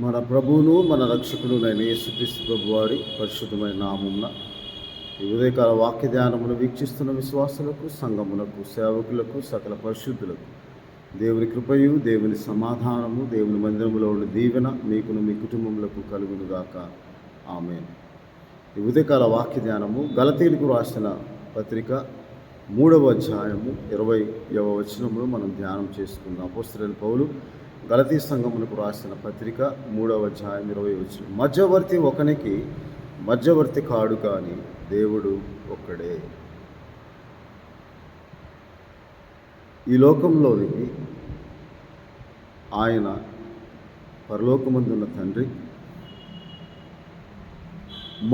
మన ప్రభువును మన రక్షకుడునైన యేసుక్రీస్తు ప్రభువారి పరిశుద్ధమైన నామమున ఈ ఉదయకాల వాక్య ధ్యానమును వీక్షిస్తున్న విశ్వాసులకు, సంఘములకు, సేవకులకు, సకల పరిశుద్ధులకు దేవుని కృపయు, దేవుని సమాధానము, దేవుని మందిరములో ఉండే దీవెన మీకును మీ కుటుంబములకు కలుగునుగాక. ఆమేన్. ఈ ఉదయకాల వాక్య ధ్యానము గలతీయులకు రాసిన పత్రిక 3వ అధ్యాయము 20వ వచనమును మనం ధ్యానం చేసుకుందాం. అపోస్తలుడైన పౌలు గలతీ సంఘమునకు రాసిన పత్రిక 3వ అధ్యాయం 20వ వచనం. మధ్యవర్తి ఒకనికి మధ్యవర్తి కాడు కానీ దేవుడు ఒక్కడే. ఈ లోకంలోనికి ఆయన పరలోకమందున్న తండ్రి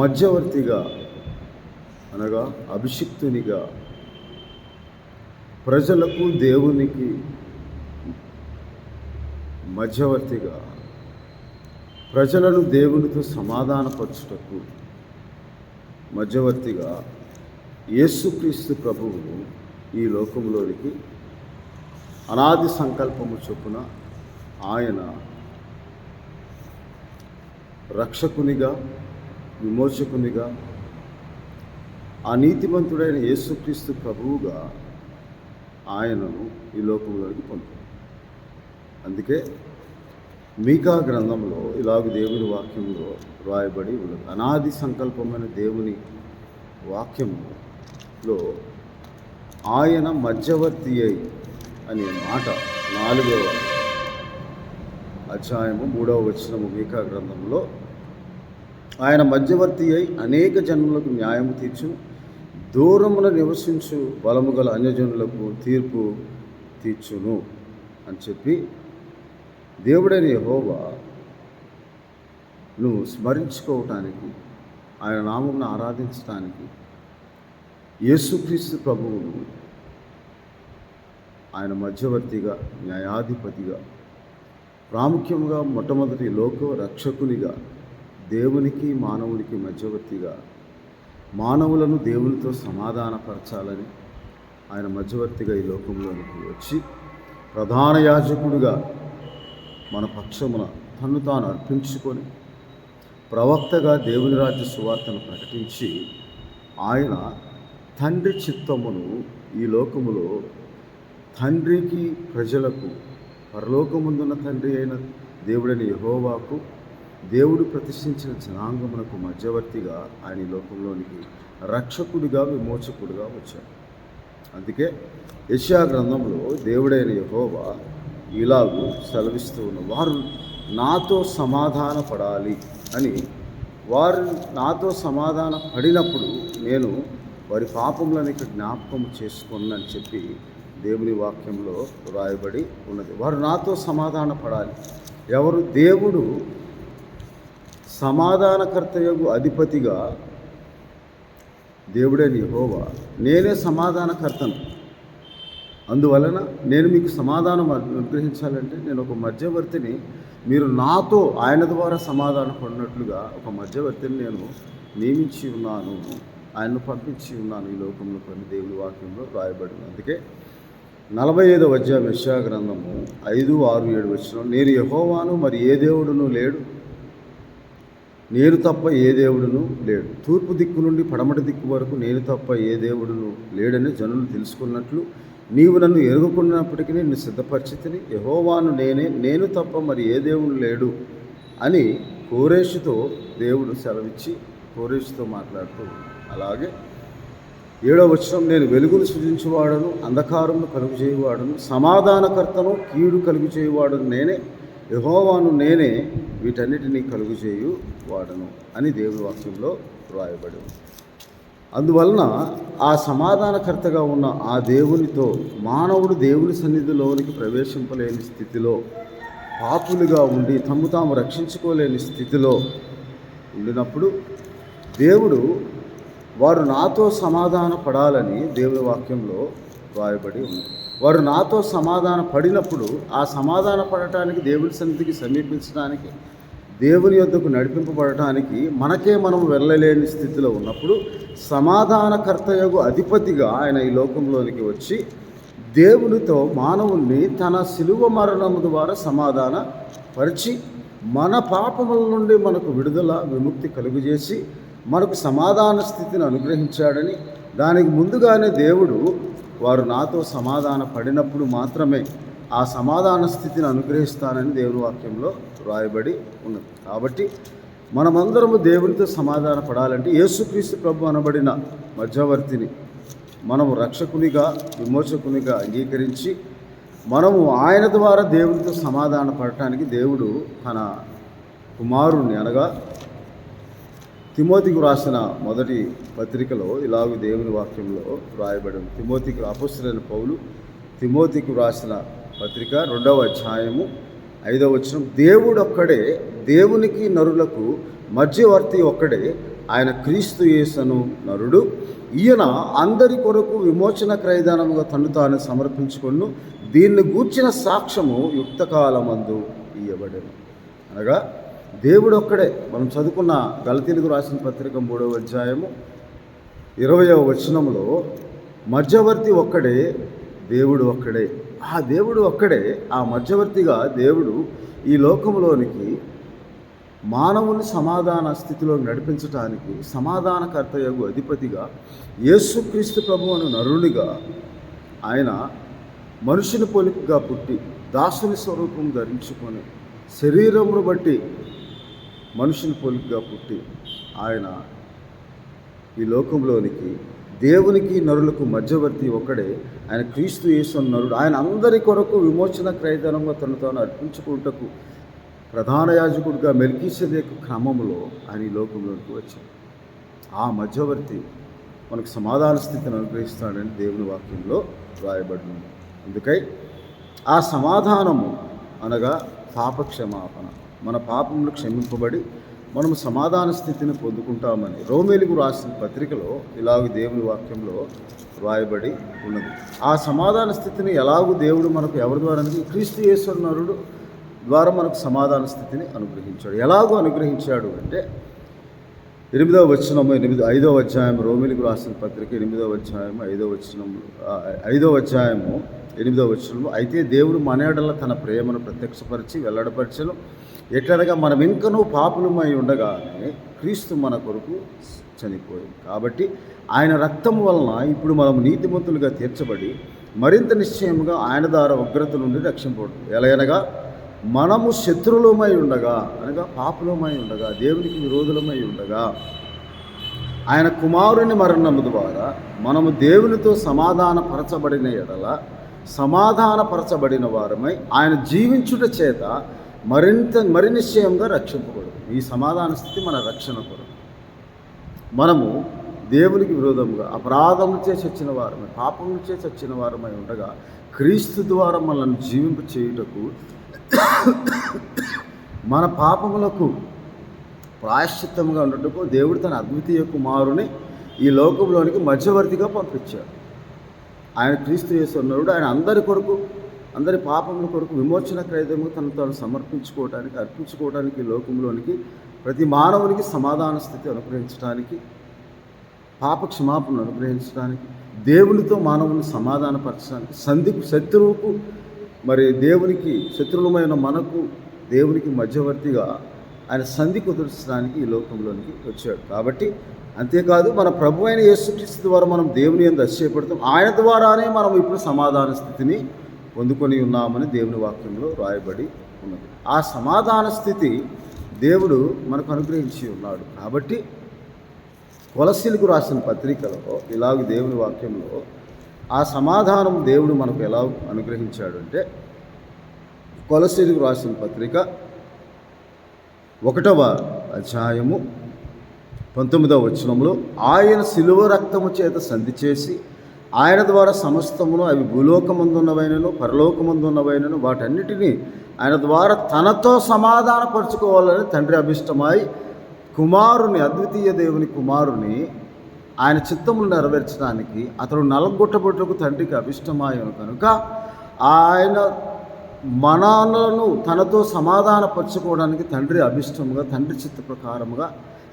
మధ్యవర్తిగా అనగా అభిషిక్తునిగా ప్రజలకు దేవునికి మధ్యవర్తిగా ప్రజలను దేవునితో సమాధానపరచుటకు మధ్యవర్తిగా యేసుక్రీస్తు ప్రభువును ఈ లోకంలోనికి అనాది సంకల్పము చొప్పున ఆయన రక్షకునిగా, విమోచకునిగా, ఆ నీతిమంతుడైన యేసుక్రీస్తు ప్రభువుగా ఆయనను ఈ లోకంలోనికి పంపారు. అందుకే మీకా గ్రంథంలో ఇలాగ దేవుని వాక్యంలో రాయబడి ఉన్నది. అనాది సంకల్పమైన దేవుని వాక్యంలో ఆయన మధ్యవర్తి అయి అనే మాట 4వ అధ్యాయము 3వ వచనము మీకా గ్రంథంలో ఆయన మధ్యవర్తి అయి అనేక జన్మలకు న్యాయము తీర్చు, దూరమున నివసించు బలము గల అన్యజనులకు తీర్పు తీర్చును అని చెప్పి దేవుడైన యెహోవాను స్మరించుకోవటానికి, ఆయన నామమును ఆరాధించడానికి యేసుక్రీస్తు ప్రభువును ఆయన మధ్యవర్తిగా, న్యాయాధిపతిగా, ప్రాముఖ్యంగా మొట్టమొదటి లోక రక్షకునిగా, దేవునికి మానవునికి మధ్యవర్తిగా, మానవులను దేవునితో సమాధానపరచాలని ఆయన మధ్యవర్తిగా ఈ లోకంలోనికి వచ్చి ప్రధాన యాజకుడిగా మన పక్షమున తన్ను తాను అర్పించుకొని ప్రవక్తగా దేవుని రాజ్య సువార్తను ప్రకటించి ఆయన తండ్రి చిత్తమును ఈ లోకములో తండ్రికి, ప్రజలకు, పరలోకముందున్న తండ్రి అయిన దేవుడైన యెహోవాకు, దేవుడు ప్రతిష్ఠించిన జనాంగమునకు మధ్యవర్తిగా ఆయన ఈ లోకంలోనికి రక్షకుడిగా, విమోచకుడిగా వచ్చాడు. అందుకే యెషయా గ్రంథంలో దేవుడైన యెహోవా ఇలాగూ సెలవిస్తూ ఉన్న, వారు నాతో సమాధాన పడాలి అని, వారు నాతో సమాధాన పడినప్పుడు నేను వారి పాపములను జ్ఞాపకం చేసుకున్నానని చెప్పి దేవుని వాక్యంలో రాయబడి ఉన్నది. వారు నాతో సమాధాన పడాలి. ఎవరు? దేవుడు సమాధానకర్తయగు అధిపతిగా దేవుడైన యెహోవా, నేనే సమాధానకర్తను, అందువలన నేను మీకు సమాధానం అనుగ్రహించాలంటే నేను ఒక మధ్యవర్తిని, మీరు నాతో ఆయన ద్వారా సమాధాన పడినట్లుగా ఒక మధ్యవర్తిని నేను నియమించి ఉన్నాను, ఆయన్ను పంపించి ఉన్నాను ఈ లోకంలో కొన్ని దేవుని వాక్యంలో రాయబడింది. అందుకే 45వ అధ్యాయం యెషయా గ్రంథము 5, 6, 7 వచనం, నేను యెహోవాను, మరి ఏ దేవుడును లేడు, నేను తప్ప ఏ దేవుడును లేడు, తూర్పు దిక్కు నుండి పడమటి దిక్కు వరకు నేను తప్ప ఏ దేవుడును లేడని జనులు తెలుసుకున్నట్లు నీవు నన్ను ఎరుగుకున్నప్పటికీ నిన్ను సిద్ధపరిచితిని, యెహోవాను నేనే, నేను తప్ప మరి ఏ దేవుడు లేడు అని కోరేషుతో దేవుడు సెలవిచ్చి కోరేషుతో మాట్లాడుతూ. అలాగే 7వ వచనం, నేను వెలుగును సృజించువాడను, అంధకారమును కలుగు చేయువాడను, సమాధానకర్తను, కీడు కలుగు చేయువాడను నేనే, యెహోవాను నేనే, వీటన్నిటినీ కలుగు చేయువాడను అని దేవుని వాక్యంలో రాయబడి. అందువలన ఆ సమాధానకర్తగా ఉన్న ఆ దేవునితో మానవుడు దేవుని సన్నిధిలోనికి ప్రవేశింపలేని స్థితిలో, పాపులుగా ఉండి తమ్ము తాము రక్షించుకోలేని స్థితిలో ఉండినప్పుడు దేవుడు వారు నాతో సమాధాన పడాలని దేవుని వాక్యంలో రాయబడి ఉంది. వారు నాతో సమాధాన పడినప్పుడు ఆ సమాధాన పడటానికి, దేవుని సన్నిధికి సమీపించడానికి, దేవుని యొద్దకు నడిపింపబడటానికి మనకే మనం వెళ్ళలేని స్థితిలో ఉన్నప్పుడు సమాధానకర్తయగు అధిపతిగా ఆయన ఈ లోకంలోనికి వచ్చి దేవునితో మానవుల్ని తన శిలువ మరణము ద్వారా సమాధాన పరిచి మన పాపముల నుండి మనకు విడుదల విముక్తి కలుగజేసి మనకు సమాధాన స్థితిని అనుగ్రహించాడని, దానికి ముందుగానే దేవుడు వారు నాతో సమాధాన పడినప్పుడు మాత్రమే ఆ సమాధాన స్థితిని అనుగ్రహిస్తానని దేవుని వాక్యంలో రాయబడి ఉన్నది. కాబట్టి మనమందరము దేవునితో సమాధాన పడాలంటే యేసుక్రీస్తు ప్రభు అనబడిన మధ్యవర్తిని మనము రక్షకునిగా విమోచకునిగా అంగీకరించి మనము ఆయన ద్వారా దేవునితో సమాధాన పడటానికి దేవుడు తన కుమారుణ్ణి అనగా తిమోతికి రాసిన మొదటి పత్రికలో ఇలాగ దేవుని వాక్యంలో రాయబడింది. తిమోతికి అపొస్తలుడైన పౌలు తిమోతికి రాసిన పత్రిక 2వ అధ్యాయము 5వ వచనం, దేవుడు ఒక్కడే, దేవునికి నరులకు మధ్యవర్తి ఒక్కడే, ఆయన క్రీస్తు యేసును నరుడు, ఈయన అందరి కొరకు విమోచన క్రయదానముగా తను తాను సమర్పించుకొను, దీన్ని గూర్చిన సాక్ష్యము యుక్తకాలమందు ఇయ్యబడెను. అనగా దేవుడు ఒక్కడే. మనం చదువుకున్న గలతీయులకు రాసిన పత్రిక 3వ అధ్యాయము 20వ వచనంలో మధ్యవర్తి ఒక్కడే, దేవుడు ఒక్కడే. ఆ దేవుడు ఒక్కడే, ఆ మధ్యవర్తిగా దేవుడు ఈ లోకంలోనికి మానవుని సమాధాన స్థితిలో నడిపించటానికి సమాధానకర్తయగు అధిపతిగా యేసుక్రీస్తు ప్రభువును నరునిగా ఆయన మనుషుని పోలికగా పుట్టి దాసుని స్వరూపం ధరించుకొని శరీరమును బట్టి మనుషుని పోలికగా పుట్టి ఆయన ఈ లోకంలోనికి దేవునికి నరులకు మధ్యవర్తి ఒక్కడే, ఆయన క్రీస్తు యేసు నరుడు. ఆయన అందరి కొరకు విమోచన క్రయధనంగా తను తాను అర్పించుకుంటకు ప్రధాన యాజకుడిగా మెల్కీసెదెకు క్రమంలో ఆయన ఈ లోకంలోకి వచ్చాడు. ఆ మధ్యవర్తి మనకు సమాధాన స్థితిని అనుగ్రహిస్తాడని దేవుని వాక్యంలో రాయబడింది. అందుకై ఆ సమాధానము అనగా పాపక్షమాపణ, మన పాపములు క్షమింపబడి మనము సమాధాన స్థితిని పొందుకుంటామని రోమేలుకు రాసిన పత్రికలో ఇలాగ దేవుని వాక్యంలో రాయబడి ఉన్నది. ఆ సమాధాన స్థితిని ఎలాగూ దేవుడు మనకు ఎవరి ద్వారా, క్రీస్తు యేసు నరుడు ద్వారా మనకు సమాధాన స్థితిని అనుగ్రహించాడు. ఎలాగో అనుగ్రహించాడు అంటే 8వ వచనము 5వ అధ్యాయం రోమేలుకు రాసిన పత్రిక 8వ అధ్యాయం 5వ వచనము 5వ అధ్యాయము 8వ వచనము, అయితే దేవుడు మన ఎడల తన ప్రేమను ప్రత్యక్షపరిచి వెల్లడపరచను, ఎట్లనగా మనం ఇంకనూ పాపులమై ఉండగానే క్రీస్తు మన కొరకు చనిపోయింది. కాబట్టి ఆయన రక్తం వలన ఇప్పుడు మనం నీతిమంతులుగా తీర్చబడి మరింత నిశ్చయముగా ఆయన ద్వారా ఉగ్రత నుండి రక్షింపబడుతుంది. ఎలాగనగా మనము శత్రువులమై ఉండగా అనగా పాపులమై ఉండగా దేవునికి విరోధులమై ఉండగా ఆయన కుమారుని మరణము ద్వారా మనము దేవునితో సమాధానపరచబడిన ఎడల సమాధానపరచబడిన వారమై ఆయన జీవించుట చేత మరి నిశ్చయంగా రక్షింపబడు. ఈ సమాధాన స్థితి మన రక్షణ కొరకు. మనము దేవునికి విరోధముగా అపరాధములచే చచ్చిన వారమై పాపములచే చచ్చిన వారమై ఉండగా క్రీస్తు ద్వారా మనల్ని జీవింప చేయుటకు మన పాపములకు ప్రాయశ్చిత్తముగా ఉండటకు దేవుడు తన అద్వితీయ కుమారుని ఈ లోకంలోనికి మధ్యవర్తిగా పంపించాడు. ఆయన క్రీస్తు యేసు నరుడు. ఆయన అందరి కొరకు, అందరి పాపముల కొరకు విమోచన క్రయదము తను తాను సమర్పించుకోవడానికి అర్పించుకోవడానికి ఈ లోకంలోనికి ప్రతి మానవునికి సమాధాన స్థితి అనుగ్రహించడానికి, పాప క్షమాపణను అనుగ్రహించడానికి, దేవునితో మానవుని సమాధానపరచడానికి, శత్రువుకు మరి దేవునికి శత్రువులమైన మనకు దేవునికి మధ్యవర్తిగా ఆయన సంధి కుదర్చడానికి ఈ లోకంలోనికి వచ్చాడు. కాబట్టి అంతేకాదు మన ప్రభు అయిన యేసుక్రీస్తు ద్వారా మనం దేవుని యందు అతిశయపడతాం. ఆయన ద్వారానే మనం ఇప్పుడు సమాధాన స్థితిని పొందుకొని ఉన్నామని దేవుని వాక్యంలో రాయబడి ఉన్నది. ఆ సమాధాన స్థితి దేవుడు మనకు అనుగ్రహించి ఉన్నాడు. కాబట్టి కొలస్సీలకు రాసిన పత్రికలో ఇలాగ దేవుని వాక్యంలో ఆ సమాధానం దేవుడు మనకు ఎలా అనుగ్రహించాడు అంటే, కొలస్సీలకు రాసిన పత్రిక 1వ అధ్యాయము 19వ వచనంలో, ఆయన శిలువ రక్తము చేత సంధి చేసి ఆయన ద్వారా సమస్తమును, అవి భూలోకమందున్నవైనను పరలోకమందున్నవైనను వాటన్నిటినీ ఆయన ద్వారా తనతో సమాధానపరుచుకోవాలని తండ్రి అభిష్టమై కుమారుని, అద్వితీయ దేవుని కుమారుని ఆయన చిత్తమును నెరవేర్చడానికి అతడు నలగొట్టబొట్టుకు తండ్రికి అభిష్టమాయను కనుక ఆయన మనలను తనతో సమాధానపరచుకోవడానికి తండ్రి అభిష్టముగా, తండ్రి చిత్త ప్రకారముగా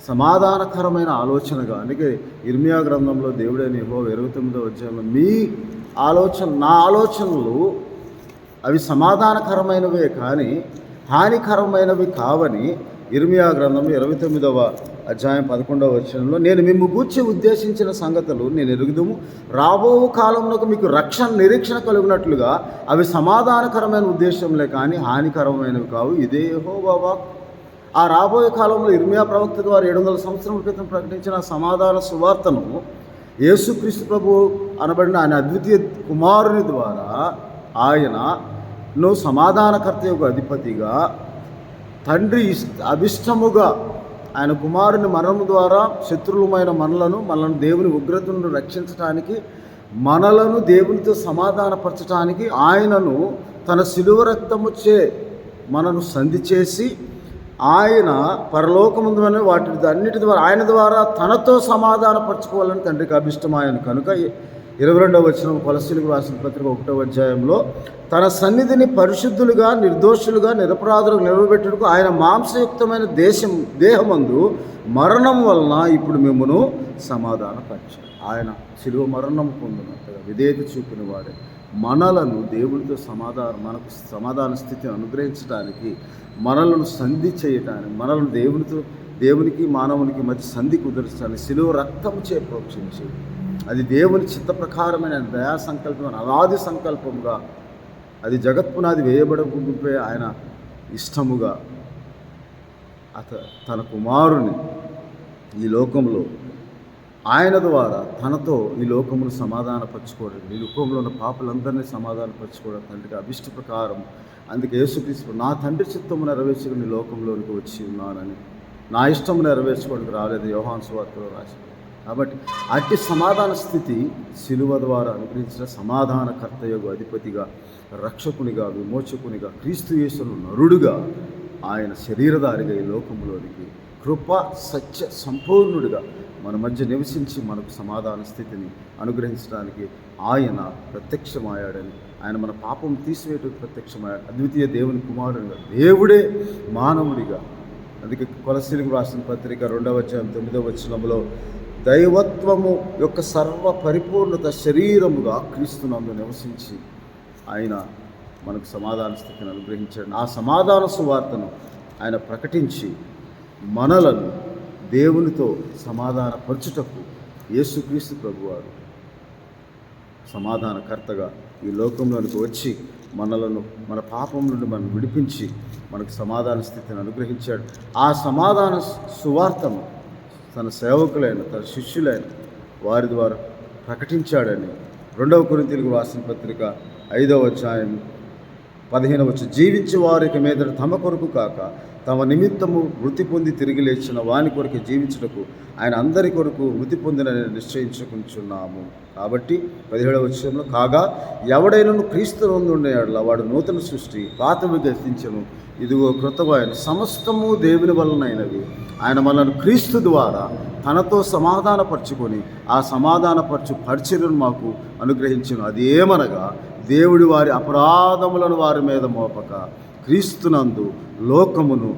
సమాధానకరమైన ఆలోచనగా, అందుకే ఇర్మియా గ్రంథంలో దేవుడైన యెహోవా 29వ అధ్యాయంలో మీ ఆలోచన, నా ఆలోచనలు అవి సమాధానకరమైనవే కానీ హానికరమైనవి కావని ఇర్మియా గ్రంథం 29వ అధ్యాయం 11వ వచనంలో, నేను మిమ్ము గూర్చి ఉద్దేశించిన సంగతులు నేను ఎరుగుదుము, రాబో కాలంలో మీకు రక్షణ నిరీక్షణ కలుగునట్లుగా అవి సమాధానకరమైన ఉద్దేశంలే కానీ హానికరమైనవి కావు, ఇదే యెహోవా వాక్కు. ఆ రాబోయే కాలంలో ఇర్మియా ప్రవక్త ద్వారా 700 సంవత్సరాల క్రితం ప్రకటించిన సమాధాన సువార్తను యేసుక్రీస్తు ప్రభు అనబడిన ఆయన అద్వితీయ కుమారుని ద్వారా ఆయనను సమాధానకర్త యొక్క అధిపతిగా, తండ్రి అభిష్టముగా ఆయన కుమారుని మరణము ద్వారా శత్రువులమైన మనలను దేవుని ఉగ్రత నుండి రక్షించటానికి, మనలను దేవునితో సమాధానపరచటానికి ఆయనను తన శిలువ రక్తముచే మనను సంధి చేసి, ఆయన పరలోకముందునే అన్నిటి ద్వారా ఆయన ద్వారా తనతో సమాధానపరచుకోవాలని తండ్రికి అభిష్టమాయను కనుక 22వ వచనం కొలస్సీలకు రాసిన పత్రిక 1వ అధ్యాయంలో, తన సన్నిధిని పరిశుద్ధులుగా, నిర్దోషులుగా, నిరపరాధులకు నిలవబెట్టుటకు ఆయన మాంసయుక్తమైన దేహమందు మరణం వలన ఇప్పుడు మిమ్మును సమాధానపరిచాడు. ఆయన శిలువ మరణం పొందినట్టుగా విధేయత చూపిన వాడే మనలను దేవునితో మనకు సమాధాన స్థితిని అనుగ్రహించడానికి, మనలను సంధి చేయటానికి, మనలను దేవునికి మానవునికి మధ్య సంధి కుదర్చడానికి శిలువ రక్తముచే ప్రోక్షించి, అది దేవుని చిత్త ప్రకారమైన దయా సంకల్పం, అనాది సంకల్పముగా, అది జగత్పునాది వేయబడకుంటే ఆయన ఇష్టముగా తన కుమారుని ఈ లోకంలో ఆయన ద్వారా తనతో ఈ లోకమును సమాధానపరచుకోవడం, ఈ లోకంలో ఉన్న పాపలందరినీ సమాధానపరచుకోవడం తండ్రికి అభిష్ట ప్రకారం. అందుకే యేసుక్రీస్తు నా తండ్రి చిత్తము నెరవేర్చుకుని లోకంలోనికి వచ్చి ఉన్నానని, నా ఇష్టము నెరవేర్చుకోవడానికి రాలేదు యోహాను సువార్తలో రాసి. కాబట్టి అట్టి సమాధాన స్థితి శిలువ ద్వారా అనుగ్రహించిన సమాధానకర్త యొక్క అధిపతిగా, రక్షకునిగా, విమోచకునిగా, క్రీస్తు యేసును నరుడుగా, ఆయన శరీరధారిగా ఈ లోకంలోనికి కృప సత్య సంపూర్ణుడిగా మన మధ్య నివసించి మనకు సమాధాన స్థితిని అనుగ్రహించడానికి ఆయన ప్రత్యక్షమయ్యాడని, ఆయన మన పాపం తీసివేయడానికి ప్రత్యక్షమయ్యాడు. అద్వితీయ దేవుని కుమారుడిగా, దేవుడే మానవుడిగా. అందుకే కొలస్సీలకు రాసిన పత్రిక 2వ అధ్యాయం 9వ వచనంలో, దైవత్వము యొక్క సర్వ పరిపూర్ణత శరీరముగా క్రీస్తునందు నివసించి ఆయన మనకు సమాధాన స్థితిని అనుగ్రహించాడు. ఆ సమాధాన సువార్తను ఆయన ప్రకటించి మనలను దేవునితో సమాధానపరచుటకు యేసుక్రీస్తు ప్రభువారు సమాధానకర్తగా ఈ లోకంలోనికి వచ్చి మనలను మన పాపం నుండి మనం విడిపించి మనకు సమాధాన స్థితిని అనుగ్రహించాడు. ఆ సమాధాన సువార్తను తన సేవకులైన, తన శిష్యులైన వారి ద్వారా ప్రకటించాడని 2వ కొరింథీయులకు రాసిన పత్రిక 5వ అధ్యాయం 15వ వచనం, జీవించే వారికి మీదట తమ కొరకు కాక తమ నిమిత్తము మృతి పొంది తిరిగి లేచిన వాని కొరకు జీవించుటకు ఆయన అందరి కొరకు మృతి పొందినని నిశ్చయించుకుంటున్నాము. కాబట్టి 17వ వచనంలో, కాగా ఎవడైనను క్రీస్తు నందుండేవాడు వాడు నూతన సృష్టి, పాతవి గతించెను, ఇదిగో కృతమైన సమస్తము దేవుని వలనైనవి. ఆయన మనల్ని క్రీస్తు ద్వారా తనతో సమాధానపరచుకొని ఆ సమాధానపరచు పరిచర్యను మాకు అనుగ్రహించను. అది ఏమనగా, దేవుడి వారి అపరాధములను వారి మీద మోపక క్రీస్తునందు లోకమును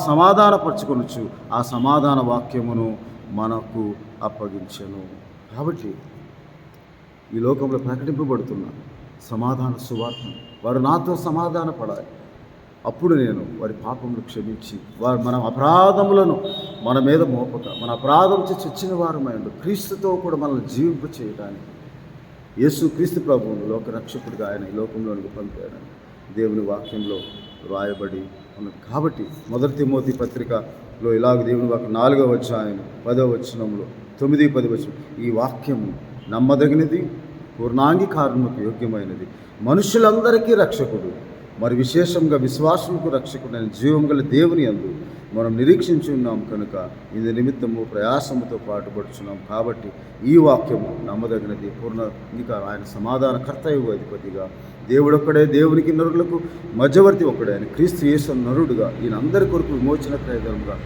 సమాధానపరచుకొనొచ్చు ఆ సమాధాన వాక్యమును మనకు అప్పగించెను. కాబట్టి ఈ లోకంలో ప్రకటింపబడుతున్న సమాధాన సువార్తను వారు నాతో సమాధాన పడాలి, అప్పుడు నేను వారి పాపములు క్షమించి మన అపరాధములను మన మీద మోపక, మన అపరాధం చచ్చిన వారమైండు క్రీస్తుతో కూడా మనల్ని జీవింప చేయడానికి యేసుక్రీస్తు ప్రభువును లోక రక్షకుడిగా ఆయన ఈ లోకంలోనికి పంపాడని దేవుని వాక్యంలో రాయబడి ఉన్నది. కాబట్టి 1 తిమోతి పత్రికలో ఇలాగ దేవుని వాక్యం 4వ అధ్యాయం 10వ వచనంలో 9-10 వచనం, ఈ వాక్యము నమ్మదగినది, పూర్ణాంగీకారముకు యోగ్యమైనది, మనుషులందరికీ రక్షకుడు, మరి విశేషంగా విశ్వాసముకు రక్షకుడైన జీవం గల దేవుని యందు మనం నిరీక్షించి ఉన్నాం కనుక ఇందు నిమిత్తము ప్రయాసముతో పాటుపడుచున్నాం. కాబట్టి ఈ వాక్యము నమ్మదగినది, పూర్ణ అంగీకారం. ఆయన సమాధానకర్తయు అధిపతిగా, దేవుడొక్కడే, దేవునికి నరులకు మధ్యవర్తి ఒక్కడే, ఆయన క్రీస్తు యేసు నరుడుగా ఈయన అందరి కొరకు విమోచన క్రయధర్మంగా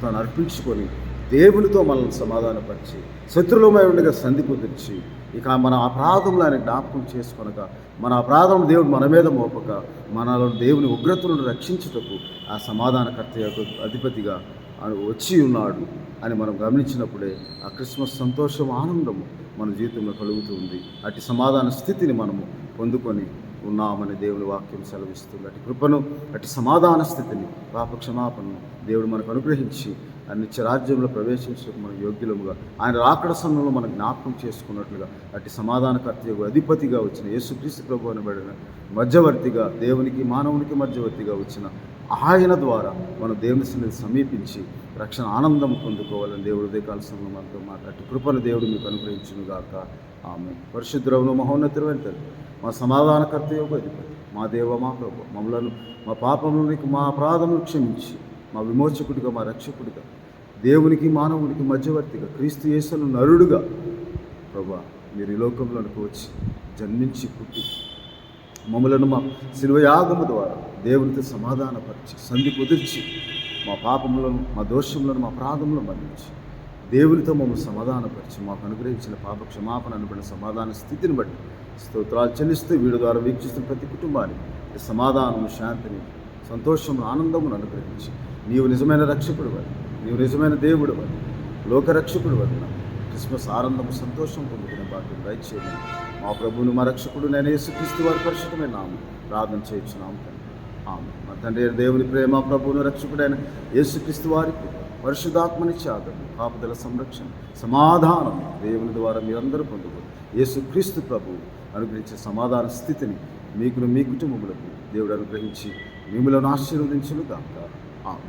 తాను అర్పించుకొని దేవునితో మనల్ని సమాధానపరిచి శత్రులమై ఉండగా సంధి కుదిర్చి, ఇక మన అపరాధంలో ఆయన జ్ఞాపకం చేసుకొనక, మన అపరాధం దేవుడు మన మీద మోపక, మనలో దేవుని ఉగ్రతలను రక్షించుటకు ఆ సమాధానకర్త యొక్క అధిపతిగా వచ్చి ఉన్నాడు అని మనం గమనించినప్పుడే ఆ క్రిస్మస్ సంతోషం, ఆనందము మన జీవితంలో కలుగుతుంది. అట్టి సమాధాన స్థితిని మనము పొందుకొని ఉన్నామని దేవుని వాక్యం సెలవిస్తుంది. అటు కృపను, అటు సమాధాన స్థితిని, పాప క్షమాపణను దేవుడు మనకు అనుగ్రహించి నిత్య రాజ్యంలో ప్రవేశించడానికి మనం యోగ్యులముగా, ఆయన రాకడ సమయంలో మనం జ్ఞాపకం చేసుకున్నట్లుగా అటు సమాధానకర్తగా అధిపతిగా వచ్చిన యేసుక్రీస్తు ప్రభు అనబడిన మధ్యవర్తిగా, దేవునికి మానవునికి మధ్యవర్తిగా వచ్చిన ఆయన ద్వారా మనం దేవుని సన్నిధిని సమీపించి రక్షణ ఆనందం పొందుకోవాలని దేవుడు ఉదయకాల సమయంలో మనతో అటు కృపను దేవుడు మీకు అనుగ్రహించును గాక. ఆమె పరిశుద్ధుడవును మహోన్నతుడైన తండ్రి, మా సమాధానకర్త యొక్క అధిపతి, మా దేవ, మా ప్రభు, మమ్మలను మా పాపములకు మా అపరాధములను క్షమించి మా విమోచకుడిగా, మా రక్షకుడిగా, దేవునికి మానవునికి మధ్యవర్తిగా, క్రీస్తు యేసును నరుడుగా ప్రభా మీరు ఈ లోకంలోనికి వచ్చి జన్మించి పుట్టి మమ్మలను మా శిలువ యాగము ద్వారా దేవునితో సమాధానపరిచి సంధి కుదిర్చి మా పాపములను, మా దోషములను, మా అపరాధములను మన్నించి దేవునితో మమ్మల్ని సమాధానపరిచి మాకు అనుగ్రహించిన పాప క్షమాపణ అనబడిన సమాధాన స్థితిని బట్టి స్తోత్రాలు చెల్లిస్తూ వీడి ద్వారా వీక్షిస్తున్న ప్రతి కుటుంబానికి సమాధానము, శాంతిని, సంతోషము, ఆనందమును అనుగ్రహించి నీవు నిజమైన రక్షకుడు వారి, నీవు నిజమైన దేవుడు వారి, లోకరక్షకుడు వారి క్రిస్మస్ ఆనందము, సంతోషం పొందుకునే భాగ్యం దయచేయమని మా ప్రభువును, మా రక్షకుడు నేను యేసుక్రీస్తు వారి పరిశుద్ధమైన నామమున ప్రార్థన చేయించున్నాము తండ్రి. ఆమె. మా తండ్రి దేవుని ప్రేమ, ప్రభువును రక్షకుడైన యేసుక్రీస్తు వారికి పరిశుద్ధాత్మని త్యాగం, కాపుదల, సంరక్షణ, సమాధానం దేవుని ద్వారా మీరందరూ పొందుకోండి. యేసుక్రీస్తు ప్రభువు అనుగ్రహించే సమాధాన స్థితిని మీకును, మీ కుటుంబములకు దేవుడు అనుగ్రహించి మిమ్మల్ని ఆశీర్వదించును గాక. ఆమె.